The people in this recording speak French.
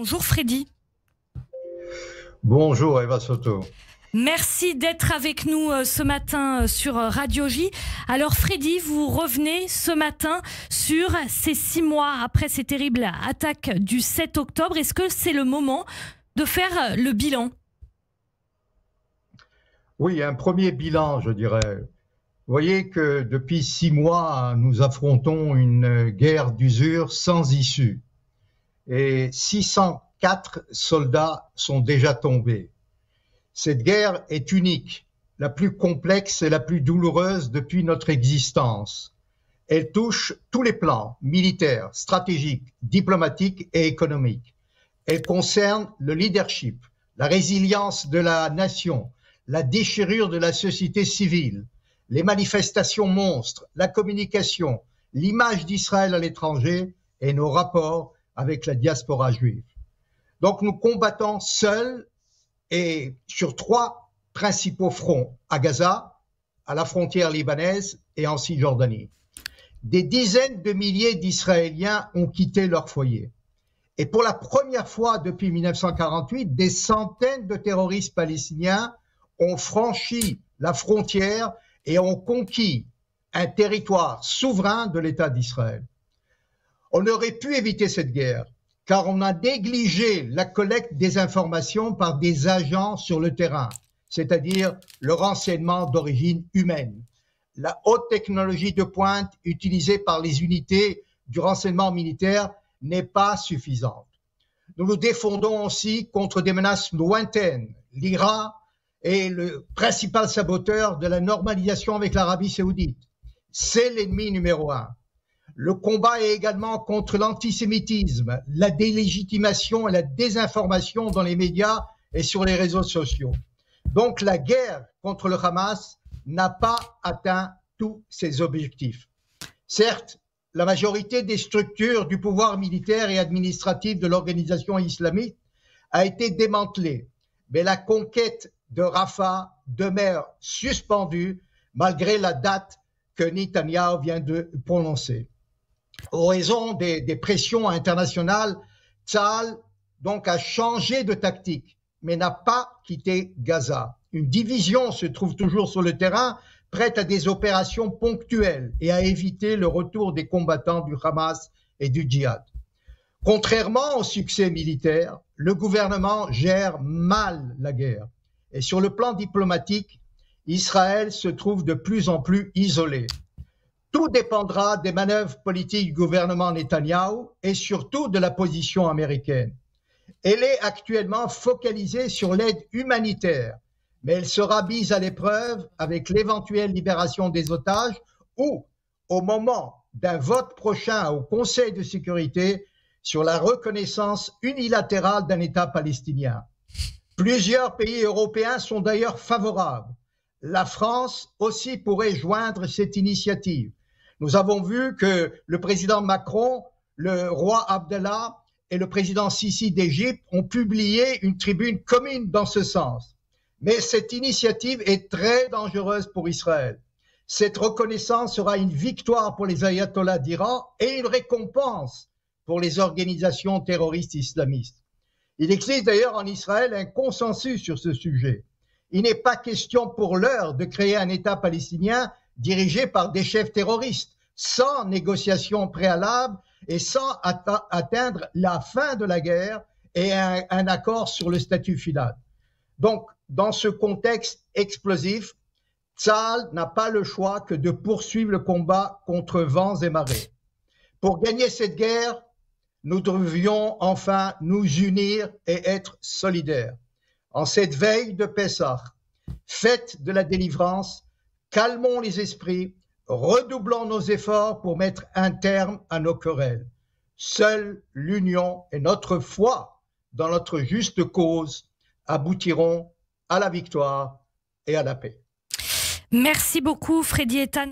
Bonjour Freddy. Bonjour Eva Soto. Merci d'être avec nous ce matin sur Radio J. Alors Freddy, vous revenez ce matin sur ces 6 mois après ces terribles attaques du 7 octobre. Est-ce que c'est le moment de faire le bilan? Oui, un premier bilan, je dirais. Vous voyez que depuis 6 mois, nous affrontons une guerre d'usure sans issue. Et 604 soldats sont déjà tombés. Cette guerre est unique, la plus complexe et la plus douloureuse depuis notre existence. Elle touche tous les plans, militaires, stratégiques, diplomatiques et économiques. Elle concerne le leadership, la résilience de la nation, la déchirure de la société civile, les manifestations monstres, la communication, l'image d'Israël à l'étranger et nos rapports avec la diaspora juive. Donc nous combattons seuls et sur 3 principaux fronts, à Gaza, à la frontière libanaise et en Cisjordanie. Des dizaines de milliers d'Israéliens ont quitté leur foyer. Et pour la première fois depuis 1948, des centaines de terroristes palestiniens ont franchi la frontière et ont conquis un territoire souverain de l'État d'Israël. On aurait pu éviter cette guerre, car on a négligé la collecte des informations par des agents sur le terrain, c'est-à-dire le renseignement d'origine humaine. La haute technologie de pointe utilisée par les unités du renseignement militaire n'est pas suffisante. Nous nous défendons aussi contre des menaces lointaines. L'Iran est le principal saboteur de la normalisation avec l'Arabie saoudite. C'est l'ennemi numéro 1. Le combat est également contre l'antisémitisme, la délégitimation et la désinformation dans les médias et sur les réseaux sociaux. Donc la guerre contre le Hamas n'a pas atteint tous ses objectifs. Certes, la majorité des structures du pouvoir militaire et administratif de l'organisation islamique a été démantelée, mais la conquête de Rafah demeure suspendue malgré la date que Netanyahou vient de prononcer. En raison des pressions internationales, Tsahal donc a changé de tactique, mais n'a pas quitté Gaza. Une division se trouve toujours sur le terrain, prête à des opérations ponctuelles et à éviter le retour des combattants du Hamas et du djihad. Contrairement au succès militaire, le gouvernement gère mal la guerre. Et sur le plan diplomatique, Israël se trouve de plus en plus isolé. Tout dépendra des manœuvres politiques du gouvernement Netanyahou et surtout de la position américaine. Elle est actuellement focalisée sur l'aide humanitaire, mais elle sera mise à l'épreuve avec l'éventuelle libération des otages ou au moment d'un vote prochain au Conseil de sécurité sur la reconnaissance unilatérale d'un État palestinien. Plusieurs pays européens sont d'ailleurs favorables. La France aussi pourrait joindre cette initiative. Nous avons vu que le président Macron, le roi Abdallah et le président Sisi d'Égypte ont publié une tribune commune dans ce sens. Mais cette initiative est très dangereuse pour Israël. Cette reconnaissance sera une victoire pour les ayatollahs d'Iran et une récompense pour les organisations terroristes islamistes. Il existe d'ailleurs en Israël un consensus sur ce sujet. Il n'est pas question pour l'heure de créer un État palestinien dirigé par des chefs terroristes, sans négociation préalable et sans atteindre la fin de la guerre et un accord sur le statut final. Donc, dans ce contexte explosif, Tsahal n'a pas le choix que de poursuivre le combat contre vents et marées. Pour gagner cette guerre, nous devions enfin nous unir et être solidaires. En cette veille de Pessah, fête de la délivrance, calmons les esprits, redoublons nos efforts pour mettre un terme à nos querelles. Seule l'union et notre foi dans notre juste cause aboutiront à la victoire et à la paix. Merci beaucoup Freddy Ethan.